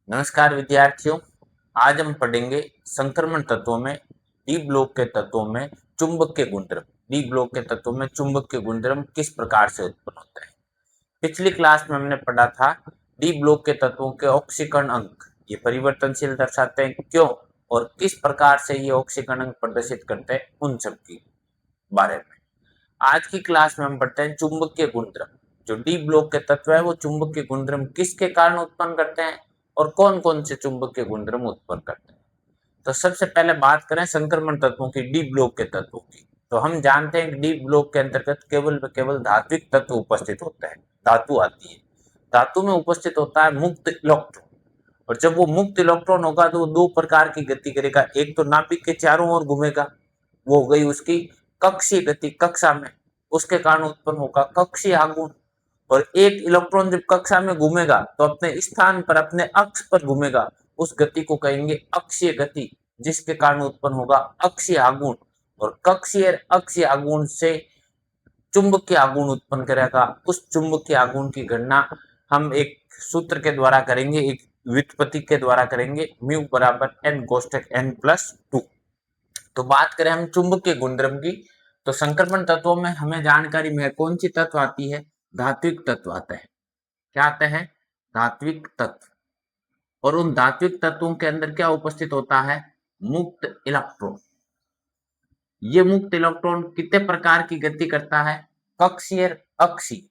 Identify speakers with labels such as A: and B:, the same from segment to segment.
A: नमस्कार विद्यार्थियों। आज हम पढ़ेंगे संक्रमण तत्वों में डी ब्लॉक के तत्वों में चुंबकीय गुणधर्म। डी ब्लॉक के तत्वों में चुंबकीय गुणधर्म किस प्रकार से उत्पन्न होता है। पिछली क्लास में हमने पढ़ा था डी ब्लॉक के तत्वों के ऑक्सीकरण अंक ये परिवर्तनशील दर्शाते हैं, क्यों और किस प्रकार से ये ऑक्सीकरण अंक प्रदर्शित करते हैं, उन सब की बारे में। आज की क्लास में हम पढ़ते हैं चुंबकीय गुणधर्म। जो डी ब्लॉक के तत्व है वो चुंबकीय गुणधर्म किसके कारण उत्पन्न करते हैं और कौन कौन से चुंबकीय गुणधर्म उत्पन्न करते हैं। तो सबसे पहले बात करें संक्रमण तत्वों की, डी ब्लॉक के तत्वों की। तो हम जानते हैं कि डी ब्लॉक के अंतर्गत केवल व केवल धात्विक तत्व उपस्थित होता है, धातु आती है। धातु में उपस्थित होता है मुक्त इलेक्ट्रॉन, और जब वो मुक्त इलेक्ट्रॉन होगा तो वो दो प्रकार की गति करेगा। एक तो नाभिक के चारों ओर घूमेगा, वो हो गई उसकी कक्षीय गति, कक्षा में उसके कारण उत्पन्न होगा कक्षीय आघूर्ण। और एक इलेक्ट्रॉन जब कक्षा में घूमेगा तो अपने स्थान पर, अपने अक्ष पर घूमेगा, उस गति को कहेंगे अक्षीय गति, जिसके कारण उत्पन्न होगा अक्षीय आघूर्ण। और कक्षीय अक्षीय आघूर्ण से चुंबकीय आघूर्ण उत्पन्न करेगा। उस चुंबकीय आघूर्ण की गणना हम एक सूत्र के द्वारा करेंगे, एक व्युत्पत्ति के द्वारा करेंगे, म्यू बराबर एन कोष्टक एन प्लस 2। तो बात करें हम चुंबकीय गुणधर्म की, तो संक्रमण तत्वों में हमें जानकारी में कौन सी तत्व आती है, धात्विक तत्व आता है। क्या आता है? धात्विक तत्व। और उन धात्विक तत्वों के अंदर क्या उपस्थित होता है? मुक्त इलेक्ट्रॉन। ये मुक्त इलेक्ट्रॉन कितने प्रकार की गति करता है? कक्षीय अक्षीय।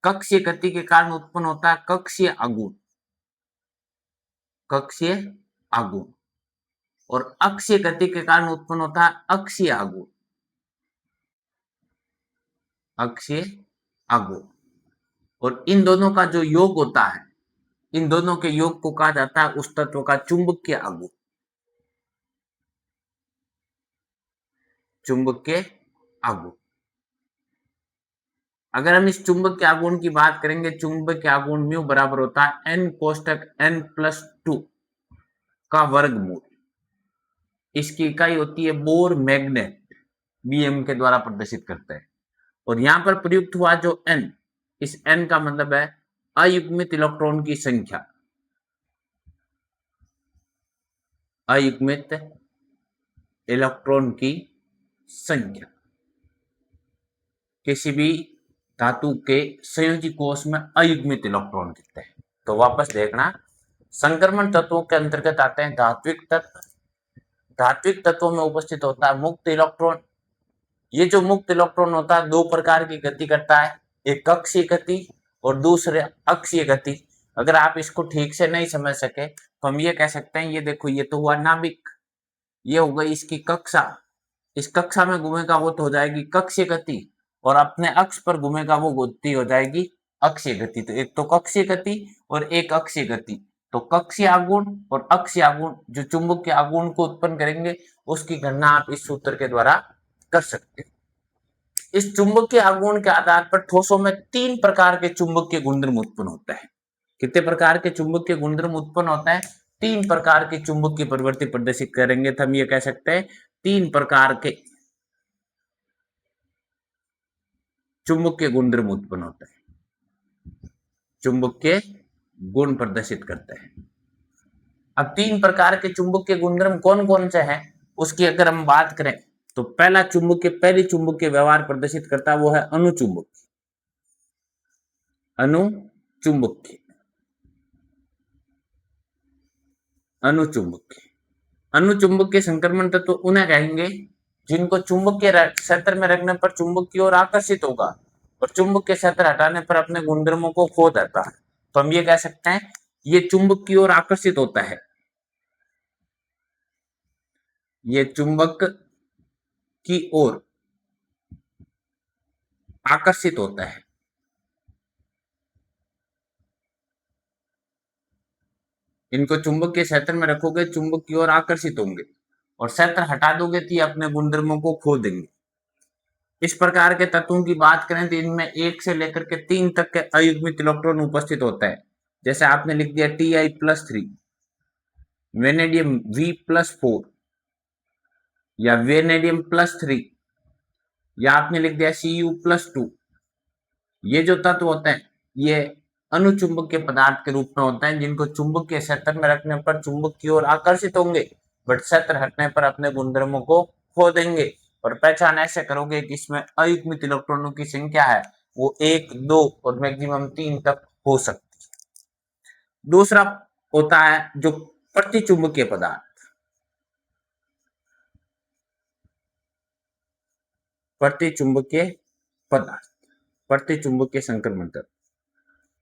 A: कक्षीय गति के कारण उत्पन्न होता है कक्षीय आघूर्ण, कक्षीय आघूर्ण। और अक्षीय गति के कारण उत्पन्न होता है अक्षीय आघूर्ण, अक्षीय आघूर्ण। और इन दोनों का जो योग होता है, इन दोनों के योग को कहा जाता है उस तत्व का चुंबकीय आघूर्ण, चुंबकीय आघूर्ण। अगर हम इस चुंबकीय आघूर्ण की बात करेंगे, चुंबकीय आघूर्ण म्यू बराबर होता है एन कोष्टक एन प्लस 2 का वर्गमूल। इसकी इकाई होती है बोर मैग्नेट, बीएम के द्वारा प्रदर्शित करते हैं। और यहां पर प्रयुक्त हुआ जो एन, इस एन का मतलब है अयुग्मित इलेक्ट्रॉन की संख्या, अयुग्मित इलेक्ट्रॉन की संख्या। किसी भी धातु के संयोजी कोष में अयुग्मित इलेक्ट्रॉन कितने हैं। तो वापस देखना, संक्रमण तत्वों के अंतर्गत आते हैं धात्विक तत्व। धात्विक तत्वों में उपस्थित होता है मुक्त इलेक्ट्रॉन। ये जो मुक्त इलेक्ट्रॉन होता है दो प्रकार की गति करता है, एक कक्षीय गति और दूसरे अक्षीय गति। अगर आप इसको ठीक से नहीं समझ सके तो हम ये कह सकते हैं, ये देखो ये तो हुआ नाभिक, ये हो गई इसकी कक्षा, इस कक्षा में घूमेगा वो तो हो जाएगी कक्षीय गति, और अपने अक्ष पर घूमेगा वो गति हो जाएगी अक्षीय गति। तो एक तो कक्षीय गति और एक अक्षीय गति। तो कक्षीय आघूर्ण और अक्षीय आघूर्ण जो चुंबकीय आघूर्ण को उत्पन्न करेंगे, उसकी गणना आप इस सूत्र के द्वारा कर सकते हैं। इस चुंबकीय आघूर्ण के आधार पर ठोसों में तीन प्रकार के चुंबकीय गुणधर्म उत्पन्न होता है। कितने प्रकार के चुंबकीय गुणधर्म उत्पन्न होता है? तीन प्रकार की चुंबकीय प्रवृत्ति प्रदर्शित करेंगे तो हम ये कह सकते हैं तीन प्रकार के चुंबकीय गुणधर्म उत्पन्न होता है, चुंबकीय गुण प्रदर्शित करते हैं। अब तीन प्रकार के चुंबकीय गुणधर्म कौन कौन से हैं उसकी अगर हम बात करें, तो पहली चुंबकीय व्यवहार प्रदर्शित करता है वो है अनुचुंबकीय, अनुचुंबकीय, अनुचुंबकीय। अनुचुंबकीय संक्रमण तत्व उन्हें कहेंगे जिनको चुंबकीय क्षेत्र में रखने पर चुंबक की ओर आकर्षित होगा और चुंबकीय क्षेत्र हटाने पर अपने गुणधर्मों को खो देता है। तो हम ये कह सकते हैं ये चुंबक की ओर आकर्षित होता है, ये चुंबक की ओर आकर्षित होता है। इनको चुंबकीय क्षेत्र में रखोगे चुंबक की ओर आकर्षित होंगे, और क्षेत्र हटा दोगे तो ये अपने गुणधर्मों को खो देंगे। इस प्रकार के तत्वों की बात करें तो इनमें एक से लेकर के तीन तक के अयुग्मित इलेक्ट्रॉन उपस्थित होता है। जैसे आपने लिख दिया Ti+3, वेनेडियम V+4 या वेनेडियम+3, या आपने लिख दिया Cu+2। ये जो तत्व होते हैं ये अनुचुंबकीय पदार्थ के रूप में होते हैं, जिनको चुंबकीय क्षेत्र में रखने पर चुंबक की ओर आकर्षित होंगे, बट क्षेत्र हटने पर अपने गुणधर्मों को खो देंगे। और पहचान ऐसे करोगे कि इसमें अयुग्मित इलेक्ट्रॉनों की संख्या है वो 1, 2 और मैक्सिमम 3 तक हो सकती है। दूसरा होता है जो प्रतिचुंबकीय पदार्थ। प्रतिचुंबकीय पदार्थ, प्रतिचुंबकीय संक्रमण तत्व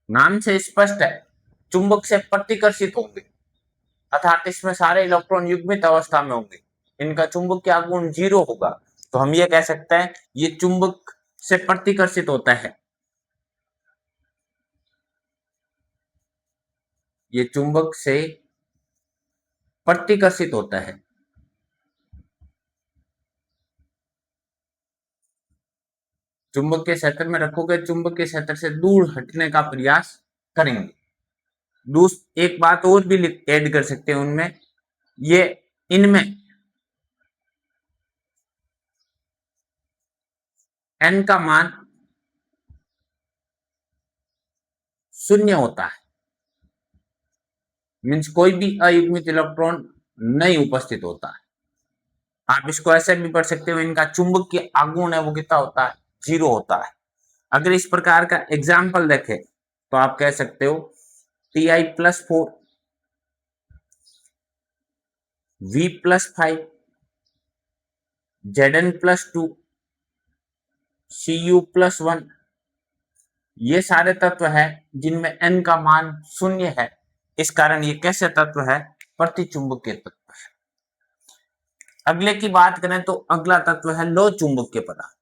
A: नाम से स्पष्ट है, चुंबक से प्रतिकर्षित होंगे, अर्थात इसमें सारे इलेक्ट्रॉन युग्मित अवस्था में होंगे, इनका चुंबकीय आघूर्ण 0 होगा। तो हम ये कह सकते हैं ये चुंबक से प्रतिकर्षित होता है, ये चुंबक से प्रतिकर्षित होता है। चुंबक के क्षेत्र में रखोगे, चुंबक के क्षेत्र से दूर हटने का प्रयास करेंगे। एक बात और भी ऐड कर सकते हैं उनमें, ये इनमें n का मान 0 होता है, मीन्स कोई भी अयुग्मित इलेक्ट्रॉन नहीं उपस्थित होता है। आप इसको ऐसे भी पढ़ सकते हो, इनका चुंबकीय आघूर्ण है वो कितना होता है, 0 होता है। अगर इस प्रकार का एग्जाम्पल देखें तो आप कह सकते हो Ti+4 V+5 Zn+2 Cu+1, ये सारे तत्व है जिनमें n का मान 0 है। इस कारण ये कैसे तत्व है, प्रतिचुंबकीय तत्व है। अगले की बात करें तो अगला तत्व है लो चुंबकीय पदार्थ।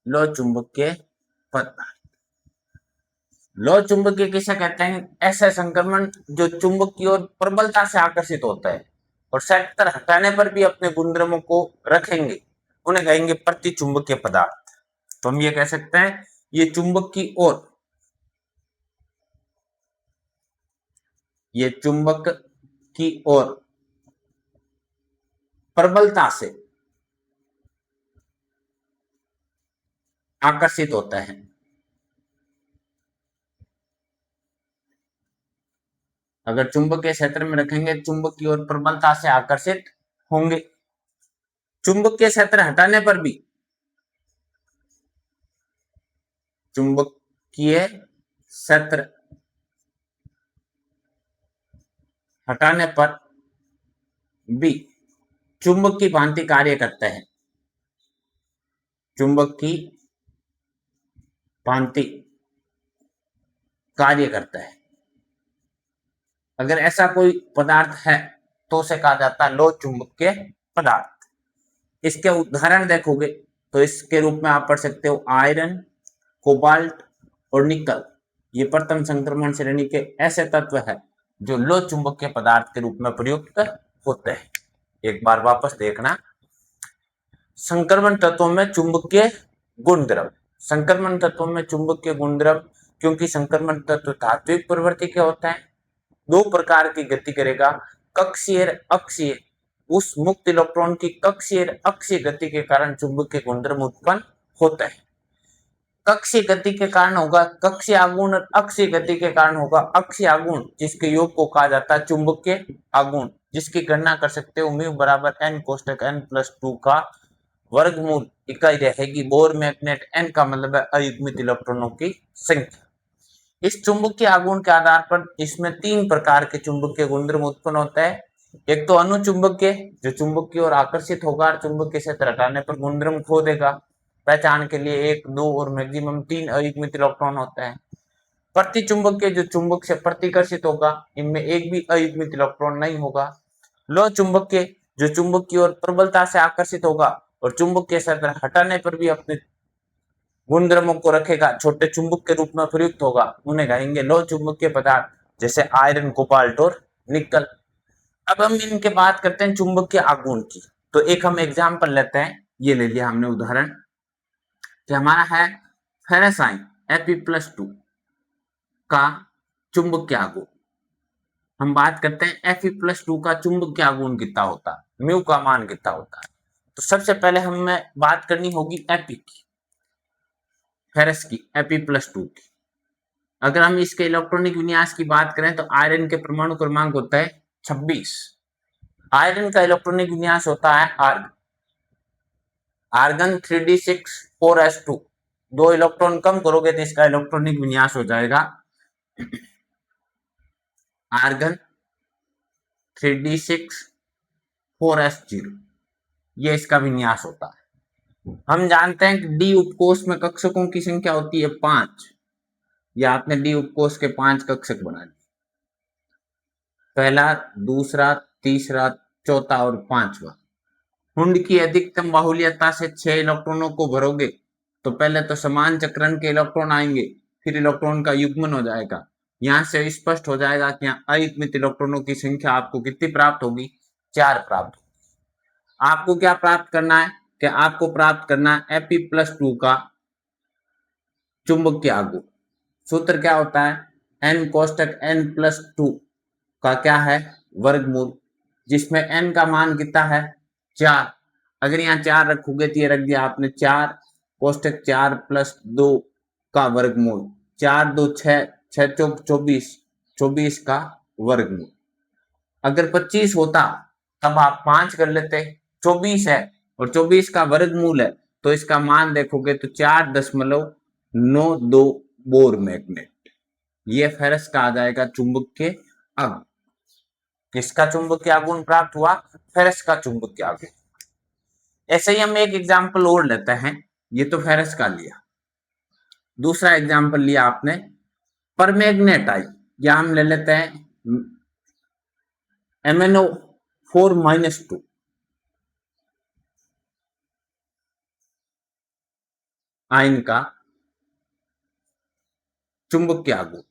A: लो चुंबकीय पदार्थ, लो चुंबकीय किसे कहते हैं, ऐसे संक्रमण जो चुंबक की ओर प्रबलता से आकर्षित होता है और क्षेत्र हटाने पर भी अपने गुणधर्मों को रखेंगे, उन्हें कहेंगे प्रतिचुंबकीय पदार्थ। तो हम ये कह सकते हैं ये चुंबक की ओर, ये चुंबक की ओर प्रबलता से आकर्षित होता है। अगर चुंबक के क्षेत्र में रखेंगे, चुंबक की ओर प्रबलता से आकर्षित होंगे। चुंबकीय क्षेत्र हटाने पर भी, चुंबकीय क्षेत्र हटाने पर भी चुंबक की भांति कार्य करते हैं, चुंबक की भांति कार्य करता है। अगर ऐसा कोई पदार्थ है तो उसे कहा जाता है लो चुंबकीय पदार्थ। इसके उदाहरण देखोगे तो इसके रूप में आप पढ़ सकते हो आयरन, कोबाल्ट और निकल। ये प्रथम संक्रमण श्रेणी के ऐसे तत्व है जो लो चुंबकीय पदार्थ के रूप में प्रयुक्त होते हैं। एक बार वापस देखना, संक्रमण तत्वों में चुंबकीय गुणधर्म, संक्रमण तत्वों में चुंबकीय गुणधर्म, क्योंकि संक्रमण तत्व धात्विक प्रवृत्ति के होते हैं, दो प्रकार की गति करेगा, कक्षीय अक्षीय। उस मुक्त इलेक्ट्रॉन की कक्षीय अक्षीय गति के कारण चुंबकीय गुणधर्म उत्पन्न होते हैं। कक्षीय गति के कारण होगा कक्षीय आघूर्ण और अक्षीय गति के कारण होगा अक्षीय आघूर्ण, जिसके योग को कहा जाता है चुंबकीय आघूर्ण, जिसकी गणना कर सकते हो म्यू बराबर n कोष्टक n+2 का वर्गमूल इकाई रहेगी बोर मैग्नेट, n का मतलब है अयुग्मित इलेक्ट्रॉनों की संख्या। इस चुंबकीय आघूर्ण के आधार पर इसमें 3 प्रकार के चुंबकीय गुणधर्म उत्पन्न होता है। एक तो अनुचुंबकीय, जो चुंबक की ओर आकर्षित होगा और चुंबक के क्षेत्र हटाने पर गुणधर्म खो देगा। पहचान के लिए 1, 2 और मैक्सिमम 3 अयुग्मित इलेक्ट्रॉन होते हैं। प्रतिचुंबकीय, जो चुंबक से प्रतिकर्षित होगा, इनमें एक भी अयुग्मित इलेक्ट्रॉन नहीं होगा। लो चुंबकीय, जो चुंबक की ओर प्रबलता से आकर्षित होगा और चुंबक के क्षेत्र हटाने पर भी अपने गुणधर्मों को रखेगा, छोटे चुंबक के रूप में प्रयुक्त होगा, उन्हें कहेंगे लो चुंबकीय पदार्थ, जैसे आयरन, कोबाल्ट और निकल। अब हम इनके बात करते हैं चुंबकीय आघूर्ण की। तो एक हम एग्जाम्पल लेते हैं, ये ले लिया हमने उदाहरण कि हमारा है फेरेसाइन Fe+2 का चुंबकीय आघूर्ण। हम बात करते हैं Fe+2 का चुंबकीय आघूर्ण कितना होता है, म्यू का मान कितना होता है। तो सबसे पहले हमें बात करनी होगी एपी की, फेरस की, Fe+2 की। अगर हम इसके इलेक्ट्रॉनिक विन्यास की बात करें तो आयरन के परमाणु क्रमांक होता है 26। आयरन का इलेक्ट्रॉनिक विन्यास होता है argon, argon 3d6 4s2। 2 electron कम करोगे तो इसका इलेक्ट्रॉनिक विन्यास हो जाएगा आर्गन 3d6 4s0। ये इसका विन्यास होता है। हम जानते हैं कि डी उपकोष में कक्षकों की संख्या होती है 5, या आपने डी उपकोष के 5 कक्षक बना दिए, पहला, दूसरा, तीसरा, चौथा और 5वां। हुंड की अधिकतम बाहुल्यता से 6 इलेक्ट्रॉनों को भरोगे तो पहले तो समान चक्रण के इलेक्ट्रॉन आएंगे, फिर इलेक्ट्रॉन का युग्मन हो जाएगा। यहां से स्पष्ट हो जाएगा कि यहाँ अयुग्मित इलेक्ट्रॉनों की संख्या आपको कितनी प्राप्त होगी, 4 प्राप्त होगी। आपको क्या प्राप्त करना है कि आपको प्राप्त करना है Fe+2 का चुंबकीय आघूर्ण। सूत्र क्या होता है, n कोष्टक n+2 का क्या है, वर्गमूल, जिसमें n का मान कितना है, 4। अगर यहाँ 4 रखोगे तो ये रख दिया आपने 4 कोष्टक 4+2 का वर्गमूल, 4 2 6, 6 चौक 24, 24 का वर्गमूल। अगर 25 होता तब आप 5 कर लेते, 24 है और 24 का वर्गमूल है तो इसका मान देखोगे तो 4.92 बोर मैग्नेट। ये फेरस का आ जाएगा चुंबकीय आघूर्ण। किसका चुंबकीय आघूर्ण प्राप्त हुआ, फेरस का चुंबकीय आघूर्ण। ऐसे ही हम एक एग्जाम्पल और लेते हैं, ये तो फेरस का लिया। दूसरा एग्जाम्पल लिया आपने परमैग्नेटाइट, या हम ले लेते हैं MnO4-2 आयन का चुंबकीय आघूर्ण।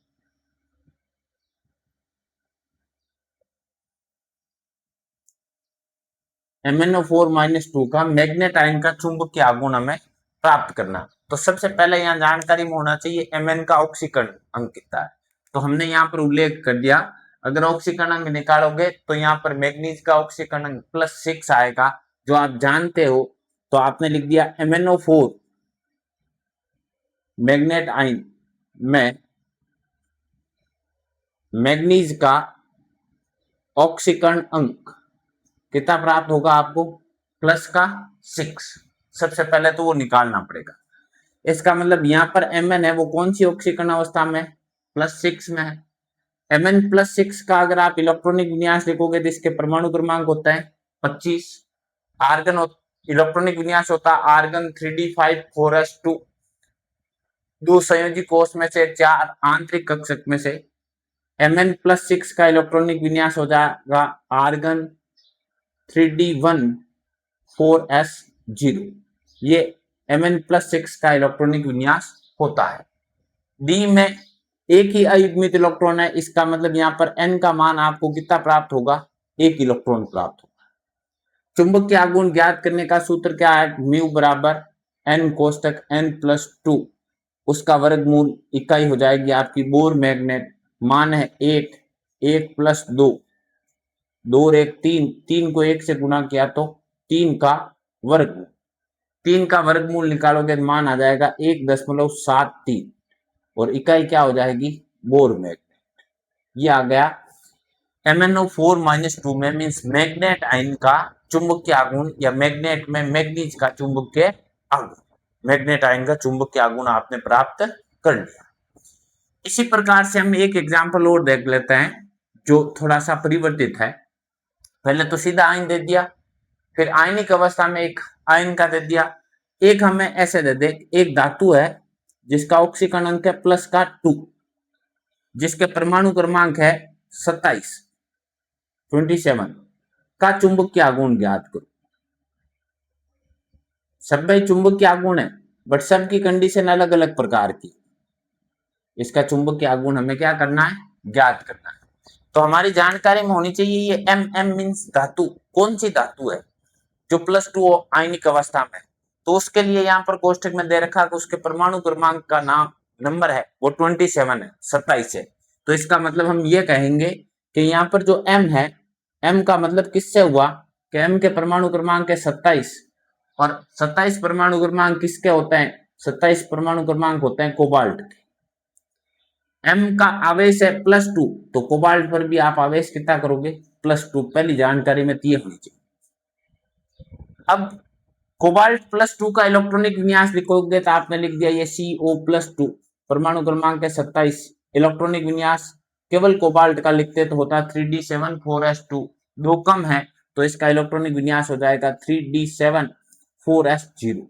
A: MnO4-2 का मैग्नेट आयन का चुंबकीय आघूर्ण हमें प्राप्त करना। तो सबसे पहले यहाँ जानकारी में होना चाहिए Mn का ऑक्सीकरण अंक कितना है। तो हमने यहाँ पर उल्लेख कर दिया, अगर ऑक्सीकरण अंक निकालोगे तो यहाँ पर मैग्नीज का ऑक्सीकरण अंक +6 आएगा, जो आप जानते हो। तो आपने लिख दिया MnO4 मैग्नेट आयन में मैग्नीज का ऑक्सीकरण अंक कितना प्राप्त होगा आपको, +6। सबसे पहले तो वो निकालना पड़ेगा। इसका मतलब यहाँ पर Mn है वो कौन सी ऑक्सीकरण अवस्था में, +6 में है। Mn+6 का अगर आप इलेक्ट्रॉनिक विन्यास लिखोगे तो इसके परमाणु क्रमांक होता है 25। आर्गन इलेक्ट्रॉनिक विन्यास होता है आर्गन 3d5 4s2। 2 संयोजी कोष में से 4 आंतरिक कक्षक में से Mn+6 का इलेक्ट्रॉनिक विन्यास हो जाएगा आर्गन 3d1 4s0। ये Mn+6 का इलेक्ट्रॉनिक विन्यास होता है। डी में एक ही अयुग्मित इलेक्ट्रॉन है, इसका मतलब यहाँ पर n का मान आपको कितना प्राप्त होगा, 1 इलेक्ट्रॉन प्राप्त होगा। चुंबकीय आघूर्ण ज्ञात करने का सूत्र क्या है, म्यू बराबर n कोष्टक n+2, उसका वर्गमूल इकाई हो जाएगी आपकी बोर मैग्नेट। मान है 1, 1 + 2, 2 और 1 3, 3 को 1 से गुणा किया तो 3 का वर्गमूल। 3 का वर्गमूल निकालोगे तो मान आ जाएगा 1.73 और इकाई क्या हो जाएगी, बोर मैग्नेट। ये आ गया MnO4-2 में मींस मैग्नेट आयन का चुंबकीय आघूर्ण, या मैग्नेट में मैग्नीज का चुंबकीय आघूर्ण। मैग्नेट आयन का चुंबकीय आघूर्ण आपने प्राप्त कर लिया। इसी प्रकार से हम एक एग्जांपल और देख लेते हैं जो थोड़ा सा परिवर्तित है। पहले तो सीधा आयन दे दिया, फिर आयनिक अवस्था में एक आयन का दे दिया। एक हमें ऐसे दे दे, एक धातु है जिसका ऑक्सीकरण अंक है +2, जिसके परमाणु क्रमांक है 27 का चुंबकीय आघूर्ण ज्ञात करो। सब में चुंबकीय आघूर्ण है बट सबकी कंडीशन अलग अलग प्रकार की। इसका चुंबकीय आघूर्ण हमें क्या करना है, ज्ञात करना है। तो हमारी जानकारी में होनी चाहिए ये M मींस धातु, कौन सी धातु है जो +2 आयनिक अवस्था में। तो उसके लिए यहाँ पर कोष्टक में दे रखा कि उसके परमाणु क्रमांक का नाम नंबर है वो 27 है, 27 है। तो इसका मतलब हम ये कहेंगे कि यहाँ पर जो M है, M का मतलब किससे हुआ कि M के परमाणु क्रमांक है 27 और 27 परमाणु क्रमांक किसके होते हैं? 27 परमाणु क्रमांक होते हैं कोबाल्ट के। M का आवेश है +2, तो कोबाल्ट पर भी आप आवेश कितना करोगे? +2। पहली जानकारी में ये होनी चाहिए। अब कोबाल्ट +2 का इलेक्ट्रॉनिक विन्यास लिखोगे तो आपने लिख दिया ये CO+2, परमाणु क्रमांक है 27। इलेक्ट्रॉनिक विन्यास केवल कोबाल्ट का लिखते तो होता 3d7 4s2, 2 कम है तो इसका इलेक्ट्रॉनिक विन्यास हो जाएगा 3d7 4s0।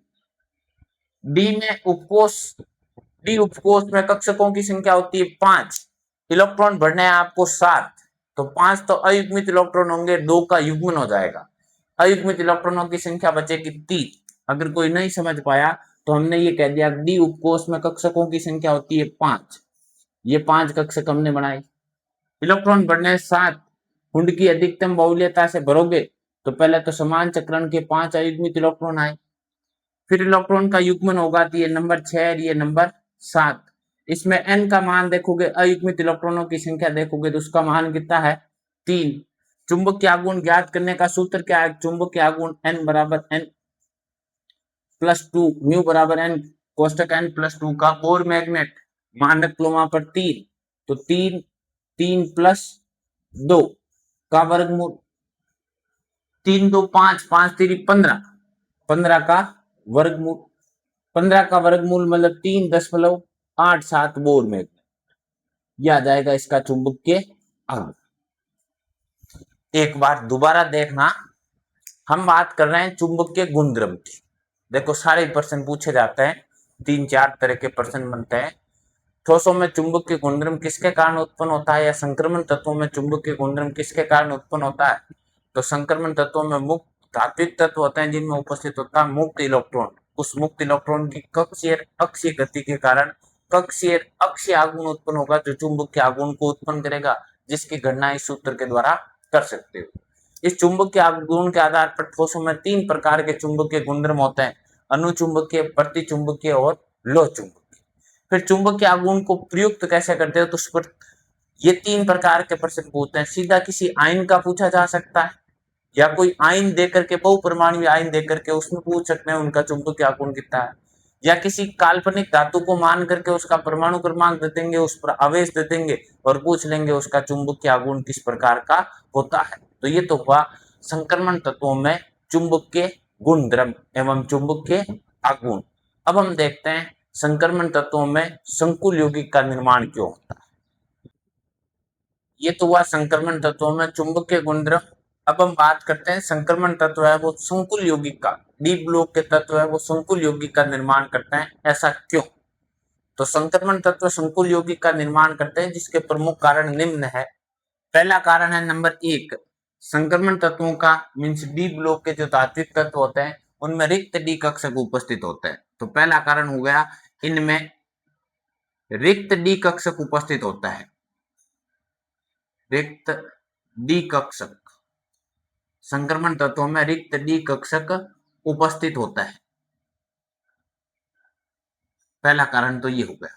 A: डी उपकोष में कक्षकों की संख्या होती है 5, इलेक्ट्रॉन भरने हैं आपको 7, तो 5 तो अयुग्मित इलेक्ट्रॉन होंगे, 2 का युग्मन हो जाएगा, अयुग्मित इलेक्ट्रॉनों की संख्या बचेगी 3। अगर कोई नहीं समझ पाया तो हमने ये कह दिया डी उपकोष में कक्षकों की संख्या होती है 5, ये 5 कक्षक हमने बनाए, इलेक्ट्रॉन भरने 7, कुंड की अधिकतम बहुल्यता से भरोगे तो पहले तो समान चक्रण के 5 अयुग्मित इलेक्ट्रॉन आए, फिर इलेक्ट्रॉन का युग्मन होगा तो ये नंबर 6 और ये नंबर 7। इसमें n का मान देखोगे, अयुग्मित इलेक्ट्रॉनों की संख्या देखोगे तो उसका मान कितना है? 3। चुंबकीय आघूर्ण ज्ञात करने का सूत्र क्या है? चुंबकीय आघूर्ण n बराबर n+2, म्यू बराबर n कोष्टक n+2 का। बोर मैग्नेट मान रख लो वहां पर 3, तो 3 + 2 का वर्गमूल, 3 2 5, 5 3 15, 15 का वर्गमूल, 15 का वर्गमूल मतलब 3.87 बोर मैग्नेट, यह आ जाएगा इसका चुंबकीय आघूर्ण। एक बार दोबारा देखना, हम बात कर रहे हैं चुंबकीय गुणधर्म की। देखो सारे प्रश्न पूछे जाते हैं, 3-4 तरह के प्रश्न बनते हैं। ठोसों में चुंबकीय गुणधर्म किसके कारण उत्पन्न होता है, या संक्रमण तत्वों में चुंबकीय गुणधर्म किसके कारण उत्पन्न होता है? तो संक्रमण तत्वों में मुक्त धात्विक तत्व होते हैं जिनमें उपस्थित होता है मुक्त इलेक्ट्रॉन। उस मुक्त इलेक्ट्रॉन की कक्षीय अक्षीय गति के कारण कक्षीय अक्षीय आघूर्ण उत्पन्न होगा जो चुंबकीय आघूर्ण को उत्पन्न करेगा, जिसकी गणना इस सूत्र के द्वारा कर सकते हो। इस चुंबकीय आघूर्ण के आधार पर ठोसों में 3 प्रकार के चुंबकीय गुणधर्म होते हैं, अनुचुंबकीय, प्रतिचुंबकीय और लोह चुंबकीय। फिर चुंबकीय आघूर्ण को प्रयुक्त कैसे करते हो, तो उस पर ये 3 प्रकार के प्रश्न पूछते हैं। सीधा किसी आयन का पूछा जा सकता है, या कोई आयन देकर के, बहुपरमाणु आयन देकर के उसमें पूछ सकते हैं उनका चुंबकीय आघूर्ण कितना है, या किसी काल्पनिक धातु को मान करके उसका परमाणु क्रमांक दे देंगे, उस पर आवेश दे देंगे और पूछ लेंगे उसका चुंबकीय आघूर्ण किस प्रकार का होता है। तो ये तो हुआ संक्रमण तत्वों में चुंबकीय गुणधर्म एवं चुंबकीय आघूर्ण। अब हम देखते हैं संक्रमण तत्वों में संकुल यौगिक का निर्माण क्यों होता है। ये तो हुआ संक्रमण तत्वों में चुंबकीय गुणधर्म। अब हम बात करते हैं संक्रमण तत्व है वो संकुल यौगिक का, डी ब्लॉक के तत्व है वो संकुल यौगिक का निर्माण करते हैं, ऐसा क्यों? तो संक्रमण तत्व संकुल यौगिक का निर्माण करते हैं जिसके प्रमुख कारण निम्न है। पहला कारण है नंबर 1, संक्रमण तत्वों का मींस डी ब्लॉक के जो धात्विक तत्व होते हैं उनमें रिक्त डी कक्षक उपस्थित होते हैं। तो पहला कारण हो गया इनमें रिक्त डी कक्षक उपस्थित होता है, रिक्त डी कक्षक, संक्रमण तत्वों में रिक्त डी कक्षक उपस्थित होता है। पहला कारण तो ये हो गया,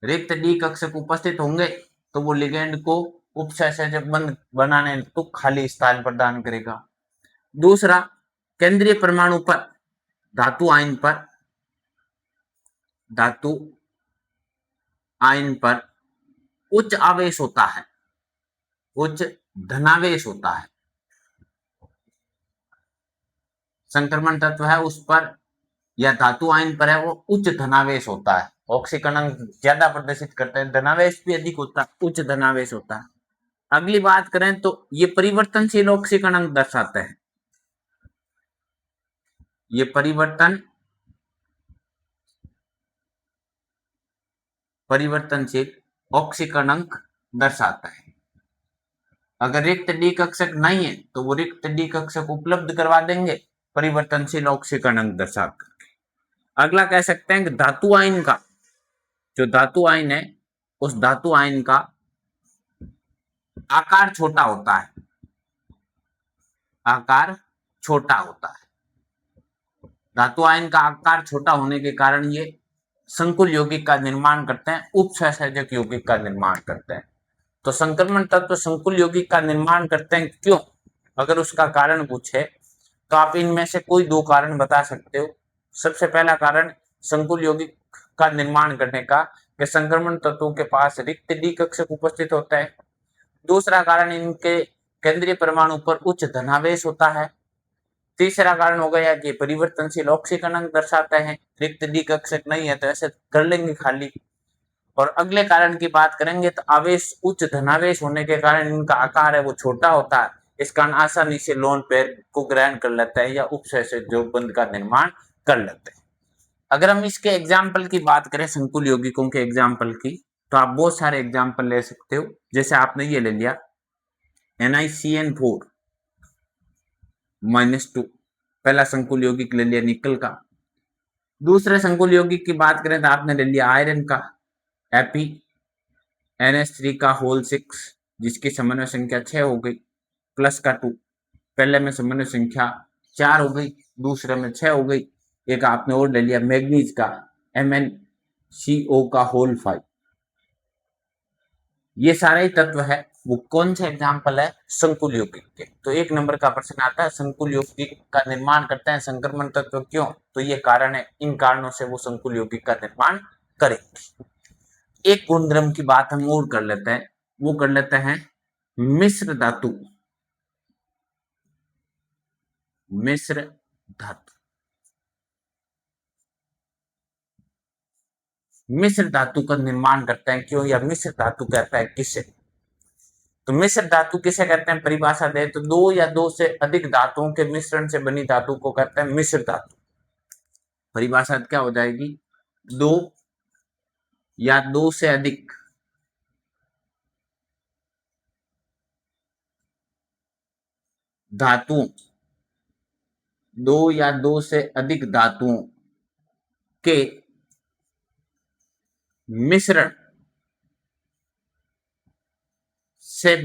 A: रिक्त डी कक्षक उपस्थित होंगे तो वो लिगेंड को उपसहसंयोजक बंध बनाने तो खाली स्थान प्रदान करेगा। दूसरा, केंद्रीय परमाणु पर धातु आयन पर उच्च आवेश होता है, उच्च धनावेश होता है। संक्रमण तत्व है उस पर या धातु आयन पर है वो उच्च धनावेश होता है, ऑक्सीकरण ज्यादा प्रदर्शित करते हैं, धनावेश भी अधिक होता है, उच्च धनावेश होता है। अगली बात करें तो ये परिवर्तनशील ऑक्सीकरण दर्शाते हैं, ये परिवर्तनशील ऑक्सीकरण दर्शाता है। अगर रिक्त डी कक्षक नहीं है तो वो रिक्त डी कक्षक उपलब्ध करवा देंगे परिवर्तनशील ऑक्सीकरण दर्शाकर। अगला कह सकते हैं कि धातु आयन का, जो धातु आयन है उस धातु आयन का आकार छोटा होता है, आकार छोटा होता है। धातु आयन का आकार छोटा होने के कारण ये संकुल यौगिक का निर्माण करते हैं, उपसहसंयोजक यौगिक का निर्माण करते हैं। तो संक्रमण तत्व संकुल यौगिक का निर्माण करते हैं क्यों? अगर उसका कारण पूछे तो आप इनमें से कोई दो कारण बता सकते हो। सबसे पहला कारण संकुल यौगिक का निर्माण करने का कि संक्रमण तत्वों के पास रिक्त डी कक्षक उपस्थित होता है। दूसरा कारण इनके केंद्रीय परमाणु पर उच्च धनावेश होता है। तीसरा कारण हो गया कि परिवर्तनशील ऑक्सीकरण अंक दर्शाते हैं, रिक्त डी कक्षक नहीं है तो ऐसे कर लेंगे खाली। और अगले कारण की बात करेंगे तो आवेश उच्च धनावेश होने के कारण इनका आकार है वो छोटा होता है, इस कारण आसानी से लोन पेयर को ग्रहण कर लेता है या उपसय से जो बंध का निर्माण कर लेते हैं। अगर हम इसके एग्जाम्पल की बात करें संकुल यौगिकों के एग्जाम्पल की, तो आप बहुत सारे एग्जाम्पल ले सकते हो। जैसे आपने ये ले लिया NiCN4 -2, पहला संकुल यौगिक ले लिया निकल का। दूसरे संकुल यौगिक की बात करें तो आपने ले लिया आयरन का Fe NH3 का होल 6, जिसकी समन्वय संख्या 6 हो गई, प्लस का 2। पहले में समन्वय संख्या 4 हो गई, दूसरे में 6 हो गई। एक आपने और ले लिया मैग्नीज का MnCO का होल 5। ये सारे ही तत्व है वो कौन सा एग्जाम्पल है संकुल यौगिक के। तो एक नंबर का प्रश्न आता है संकुल यौगिक का निर्माण करते हैं संक्रमण तत्व, क्यों? तो ये कारण है, इन कारणों से वो संकुल यौगिक का निर्माण करेंगे। एक गुणधर्म की बात हम और कर लेते हैं, वो कर लेते हैं मिश्र धातु। मिश्र धातु, मिश्र धातु का निर्माण करते हैं क्यों, या मिश्र धातु कहता है किसे? तो मिश्र धातु किसे कहते हैं परिभाषा दे तो दो या दो से अधिक धातुओं के मिश्रण से बनी धातु को कहते हैं मिश्र धातु। परिभाषा क्या हो जाएगी? दो या दो से अधिक धातुओं, दो या दो से अधिक धातुओं के मिश्रण से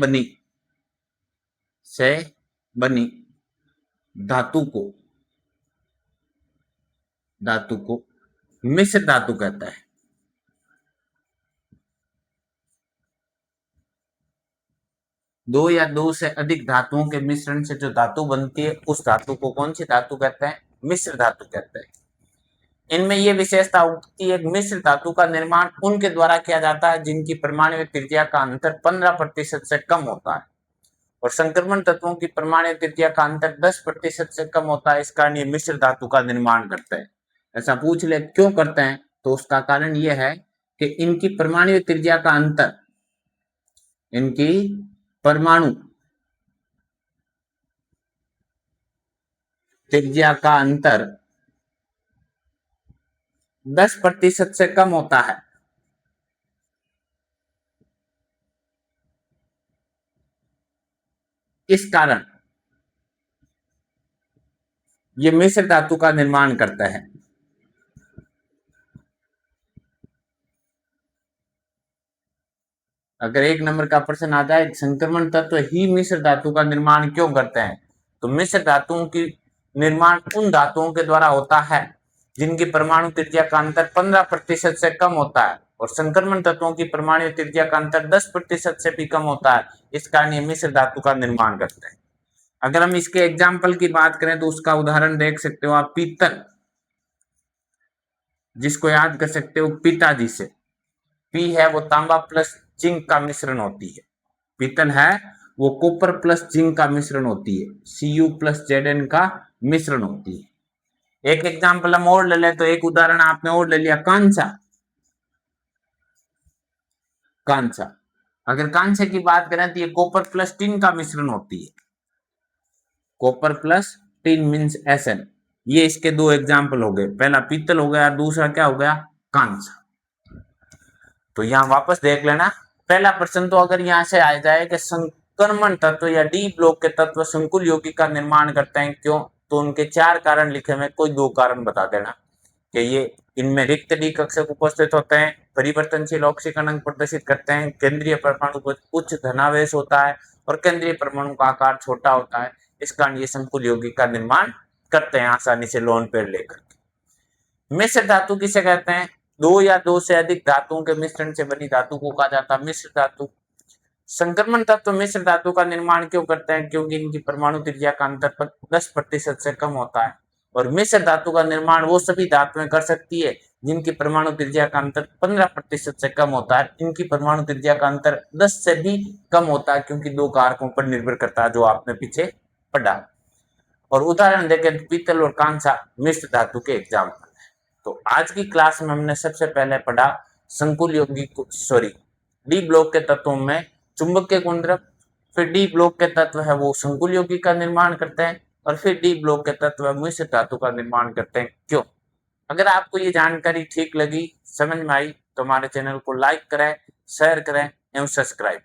A: बनी धातु को मिश्र धातु कहता है। दो या दो से अधिक धातुओं के मिश्रण से जो धातु बनती है उस धातु को कौन सी धातु कहते हैं? मिश्र धातु कहते हैं। इनमें यह विशेषता होती है मिश्र धातु का निर्माण उनके द्वारा किया जाता है जिनकी परमाणु त्रिज्या का अंतर 15% से कम होता है, और संक्रमण तत्वों की परमाणु त्रिज्या का अंतर 10% से कम होता है। इस कारण ये मिश्र धातु का निर्माण करते हैं। ऐसा पूछ ले क्यों करते हैं, तो उसका कारण यह है कि इनकी परमाणु त्रिज्या का अंतर, इनकी परमाणु त्रिज्या का अंतर 10% से कम होता है। इस कारण ये मिश्र धातु का निर्माण करता है। अगर एक नंबर का प्रश्न आ जाए संक्रमण तत्व ही मिश्र धातु का निर्माण क्यों करते हैं, तो मिश्र धातुओं की निर्माण उन धातुओं के द्वारा होता है जिनकी परमाणु त्रिज्या का अंतर 15% से कम होता है, और संक्रमण तत्वों की परमाणु त्रिज्या का अंतर 10% से भी कम होता है। इस कारण ये मिश्र धातु का निर्माण करते हैं। अगर हम इसके एग्जाम्पल की बात करें तो उसका उदाहरण देख सकते हो आप पीतल, जिसको याद कर सकते हो पिताजी से। पी है वो तांबा प्लस जिंक का मिश्रण होती है, पीतल है वो कॉपर प्लस जिंक का मिश्रण होती है, Cu प्लस Zn का मिश्रण होती है। एक एग्जाम्पल हम और ले लें तो एक उदाहरण आपने और ले लिया कांसा। कांसा, अगर कांसे की बात करें तो ये कॉपर प्लस टिन का मिश्रण होती है, copper plus tin means Sn। ये इसके दो एग्जाम्पल हो गए, पहला पीतल हो गया, दूसरा क्या हो गया? कांसा। तो यहां वापस देख लेना, पहला प्रश्न तो अगर यहां से आ जाए कि संक्रमण तत्व या डी ब्लॉक के तत्व संकुल यौगिक का निर्माण करते हैं क्यों, तो उनके 4 कारण लिखे हुए, कोई 2 कारण बता देना कि ये इनमें रिक्त डी कक्षक उपस्थित होते हैं, परिवर्तनशील ऑक्सीकरण अंक प्रदर्शित करते हैं, केंद्रीय परमाणु पर उच्च धनावेश होता है और केंद्रीय परमाणु का आकार छोटा होता है। इस कारण ये संकुल यौगिक का निर्माण करते हैं आसानी से लोन पेयर लेकर। मिश्र धातु किसे कहते हैं? दो या दो से अधिक धातुओं के मिश्रण से बनी धातु को कहा जाता है मिश्र धातु। संक्रमण तत्व मिश्र धातु का निर्माण क्यों करते हैं? क्योंकि इनकी परमाणु त्रिज्या का अंतर 10% से कम होता है। और मिश्र धातु का निर्माण वो सभी धातुएं कर सकती है जिनकी परमाणु त्रिज्या का अंतर 15% से कम होता है। इनकी परमाणु त्रिज्या का अंतर 10 से भी कम होता है, क्योंकि दो कारकों पर निर्भर करता है जो आपने पीछे पढ़ा। और उदाहरण देखें तो पीतल और कांसा मिश्र धातु के एग्जाम्पल है। तो आज की क्लास में हमने सबसे पहले पढ़ा संकुल यौगिक डी ब्लॉक के तत्वों में चुंबकीय गुणधर्म। फिर डी ब्लॉक के तत्व है वो संकुल यौगिक का निर्माण करते हैं, और फिर डी ब्लॉक के तत्व मिश्र धातु का निर्माण करते हैं। क्यों? अगर आपको ये जानकारी ठीक लगी, समझ में आई, तो हमारे चैनल को लाइक करें, शेयर करें एवं सब्सक्राइब